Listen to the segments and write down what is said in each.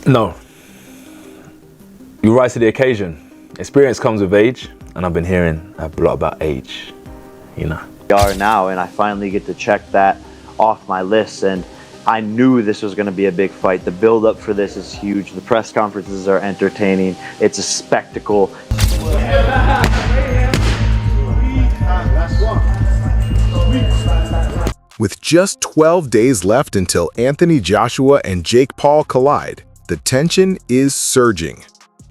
No. You rise to the occasion. Experience comes with age, and I've been hearing a lot about age, you know. We are now, and I finally get to check that off my list, and I knew this was going to be a big fight. The build up for this is huge. The press conferences are entertaining. It's a spectacle. With just 12 days left until Anthony Joshua and Jake Paul collide, the tension is surging.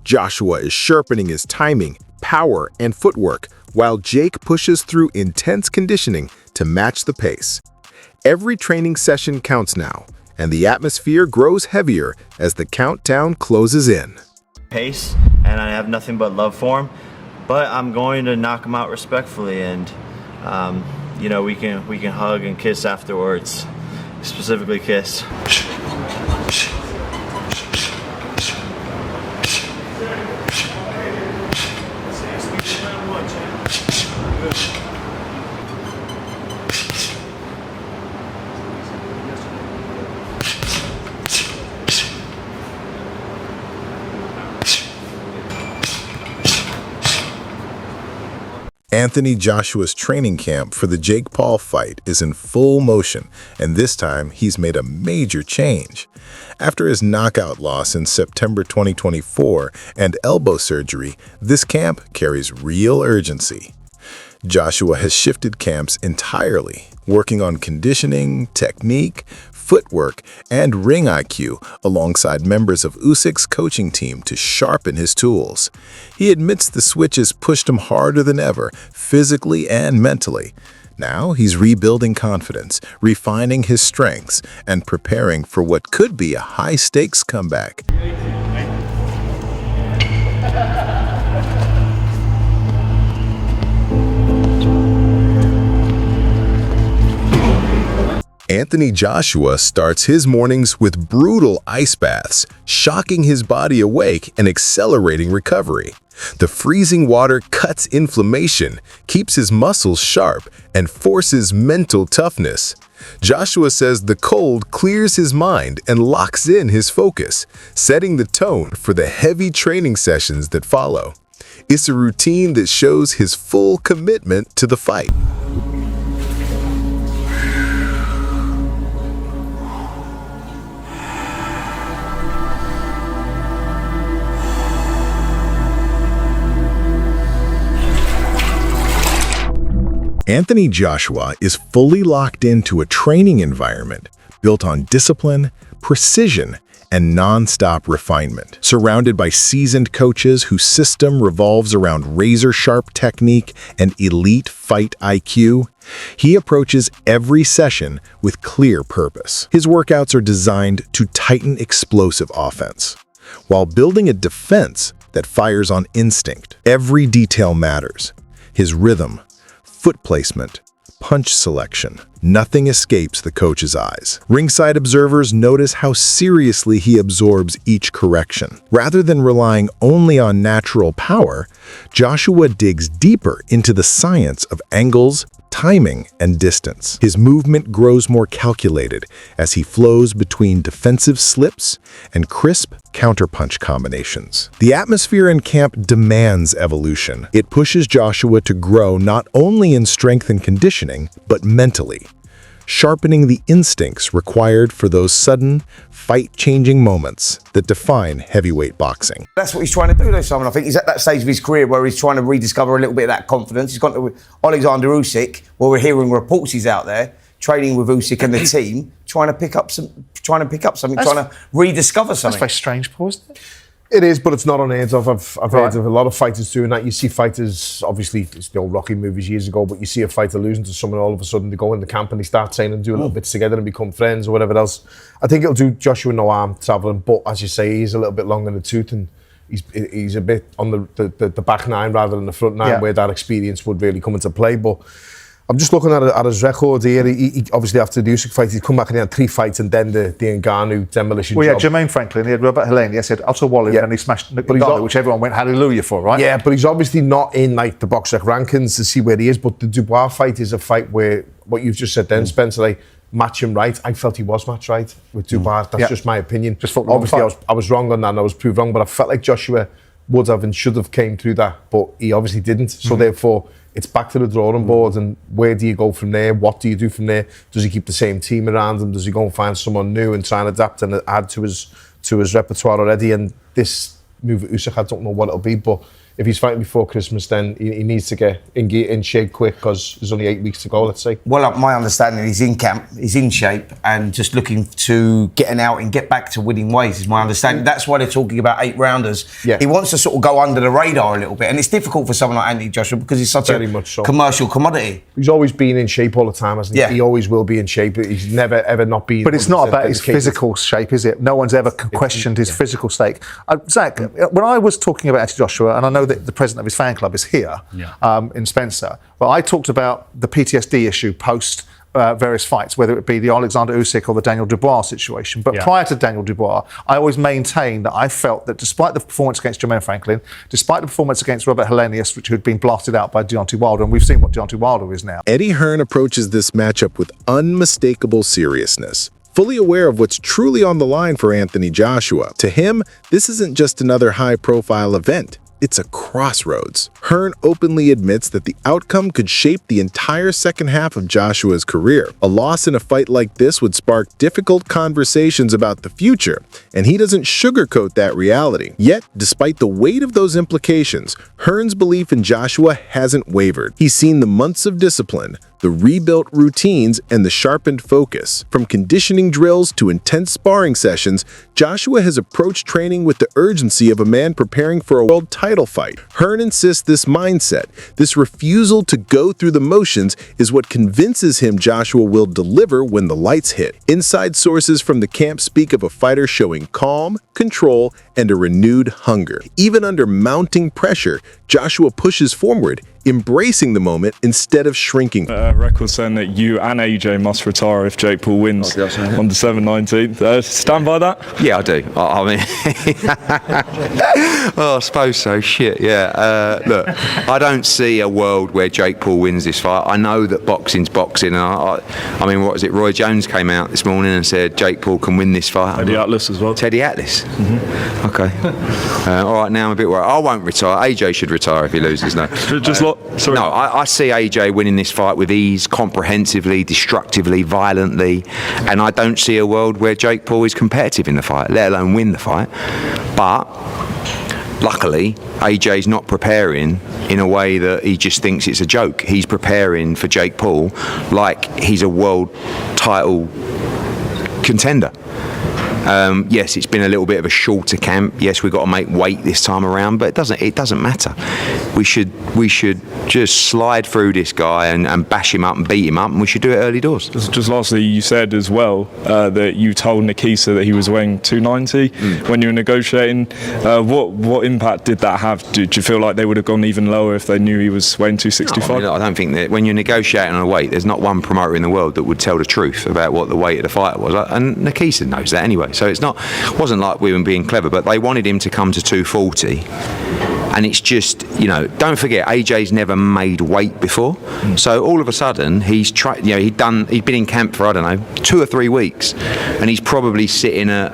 Joshua is sharpening his timing, power, and footwork, while Jake pushes through intense conditioning to match the pace. Every training session counts now, and the atmosphere grows heavier as the countdown closes in. Pace, and I have nothing but love for him, but I'm going to knock him out respectfully, and you know, we can hug and kiss afterwards, specifically kiss. Anthony Joshua's training camp for the Jake Paul fight is in full motion, and this time he's made a major change. After his knockout loss in September 2024 and elbow surgery, this camp carries real urgency. Joshua has shifted camps entirely, working on conditioning, technique, footwork, and ring IQ alongside members of Usyk's coaching team to sharpen his tools. He admits the switches pushed him harder than ever, physically and mentally. Now he's rebuilding confidence, refining his strengths, and preparing for what could be a high-stakes comeback. Anthony Joshua starts his mornings with brutal ice baths, shocking his body awake and accelerating recovery. The freezing water cuts inflammation, keeps his muscles sharp, and forces mental toughness. Joshua says the cold clears his mind and locks in his focus, setting the tone for the heavy training sessions that follow. It's a routine that shows his full commitment to the fight. Anthony Joshua is fully locked into a training environment built on discipline, precision, and non-stop refinement. Surrounded by seasoned coaches whose system revolves around razor-sharp technique and elite fight IQ, he approaches every session with clear purpose. His workouts are designed to tighten explosive offense, while building a defense that fires on instinct. Every detail matters. His rhythm, foot placement, punch selection. Nothing escapes the coach's eyes. Ringside observers notice how seriously he absorbs each correction. Rather than relying only on natural power, Joshua digs deeper into the science of angles, timing, and distance. His movement grows more calculated as he flows between defensive slips and crisp counterpunch combinations. The atmosphere in camp demands evolution. It pushes Joshua to grow not only in strength and conditioning, but mentally, sharpening the instincts required for those sudden, fight-changing moments that define heavyweight boxing. That's what he's trying to do, though, Simon. I think he's at that stage of his career where he's trying to rediscover a little bit of that confidence. He's gone to Alexander Usyk, where we're hearing reports he's out there training with Usyk and the team, trying to pick up something, trying to rediscover something. That's very strange, Paul, isn't it? It is, but it's not unheard of. I've heard of a lot of fighters doing that. You see fighters, obviously, it's the old Rocky movies years ago, but you see a fighter losing to someone, all of a sudden they go in the camp and they start training and do a little bits together and become friends or whatever else. I think it'll do Joshua no harm travelling, but as you say, he's a little bit long in the tooth and he's a bit on the back nine rather than the front nine, where that experience would really come into play. But I'm just looking at his record here. He obviously, after the Usyk fight, he'd come back and he had 3 fights and then the Ngannou demolition job. Well, yeah, Jermaine Franklin, he had Robert Helene, yes, he had Otto Wallin, and he smashed Ngannou, which everyone went hallelujah for, right? Yeah, but he's obviously not in like the BoxRec rankings to see where he is. But the Dubois fight is a fight where, what you've just said then, Spencer, like, match him right. I felt he was match right with Dubois. That's just my opinion. Just fought Obviously, I was wrong on that, and I was proved wrong. But I felt like Joshua would have and should have came through that, but he obviously didn't. So therefore, it's back to the drawing board. And where do you go from there? What do you do from there? Does he keep the same team around him? Does he go and find someone new and try and adapt and add to his repertoire already? And this move at Usyk, I don't know what it'll be, but if he's fighting before Christmas, then he needs to get in shape quick, because there's only 8 weeks to go, let's say. Well, my understanding, he's in camp, he's in shape, and just looking to get an out and get back to winning ways is my understanding. That's why they're talking about 8 rounders. Yeah. He wants to sort of go under the radar a little bit, and it's difficult for someone like Anthony Joshua because he's such a commercial commodity. He's always been in shape all the time, hasn't he? Yeah. He always will be in shape. He's never, ever not been. But it's not about his physical shape, is it? No one's ever questioned his physical state. Zach, when I was talking about Anthony Joshua, and I know that the president of his fan club is here in Spencer, well, I talked about the PTSD issue post various fights, whether it be the Alexander Usyk or the Daniel Dubois situation. But prior to Daniel Dubois, I always maintained that I felt that despite the performance against Jermaine Franklin, despite the performance against Robert Helenius, which had been blasted out by Deontay Wilder, and we've seen what Deontay Wilder is now. Eddie Hearn approaches this matchup with unmistakable seriousness, fully aware of what's truly on the line for Anthony Joshua. To him, this isn't just another high-profile event. It's a crossroads. Hearn openly admits that the outcome could shape the entire second half of Joshua's career. A loss in a fight like this would spark difficult conversations about the future, and he doesn't sugarcoat that reality. Yet, despite the weight of those implications, Hearn's belief in Joshua hasn't wavered. He's seen the months of discipline, the rebuilt routines, and the sharpened focus. From conditioning drills to intense sparring sessions, Joshua has approached training with the urgency of a man preparing for a world title fight. Hearn insists this mindset, this refusal to go through the motions, is what convinces him Joshua will deliver when the lights hit. Inside sources from the camp speak of a fighter showing calm, control, and a renewed hunger. Even under mounting pressure, Joshua pushes forward, embracing the moment instead of shrinking. Record saying that you and AJ must retire if Jake Paul wins on December 19th. Stand by that? Yeah, I do. I mean, I suppose so. Shit, yeah. Look, I don't see a world where Jake Paul wins this fight. I know that boxing's boxing. And I mean, what was it? Roy Jones came out this morning and said Jake Paul can win this fight. Teddy Atlas as well. Teddy Atlas? Okay. All right, now I'm a bit worried. I won't retire. AJ should retire if he loses, no. Sorry. No, I see AJ winning this fight with ease, comprehensively, destructively, violently, and I don't see a world where Jake Paul is competitive in the fight, let alone win the fight. But luckily, AJ's not preparing in a way that he just thinks it's a joke. He's preparing for Jake Paul like he's a world title contender. Yes, it's been a little bit of a shorter camp. Yes, we've got to make weight this time around, but it doesn't matter. We should just slide through this guy and bash him up and beat him up, and we should do it early doors. Just lastly, you said as well that you told Nikisa that he was weighing 290 when you were negotiating. What impact did that have? Did you feel like they would have gone even lower if they knew he was weighing 265? No, I mean, I don't think that when you're negotiating on a weight, there's not one promoter in the world that would tell the truth about what the weight of the fighter was, and Nikisa knows that anyway. So it wasn't like we were being clever, but they wanted him to come to 240. And it's just, don't forget, AJ's never made weight before. So all of a sudden, he's tried. He'd been in camp for, 2 or 3 weeks, and he's probably sitting at,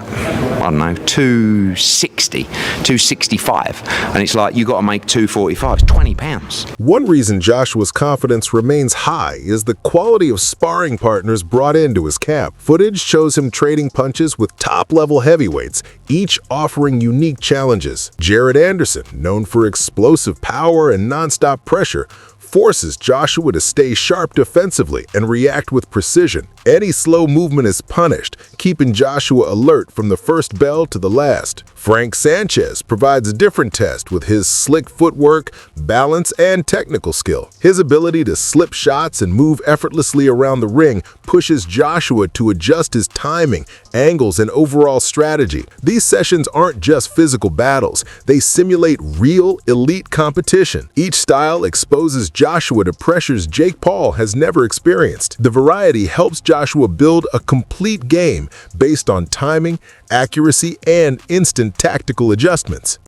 260, 265. And it's like, you got to make 245. It's 20 pounds. One reason Joshua's confidence remains high is the quality of sparring partners brought into his camp. Footage shows him trading punches with top-level heavyweights, each offering unique challenges. Jared Anderson, known for explosive power and non-stop pressure, forces Joshua to stay sharp defensively and react with precision. Any slow movement is punished, keeping Joshua alert from the first bell to the last. Frank Sanchez provides a different test with his slick footwork, balance, and technical skill. His ability to slip shots and move effortlessly around the ring pushes Joshua to adjust his timing, angles, and overall strategy. These sessions aren't just physical battles. They simulate real, elite competition. Each style exposes Joshua to pressures Jake Paul has never experienced. The variety helps Joshua build a complete game based on timing, accuracy, and instant tactical adjustments.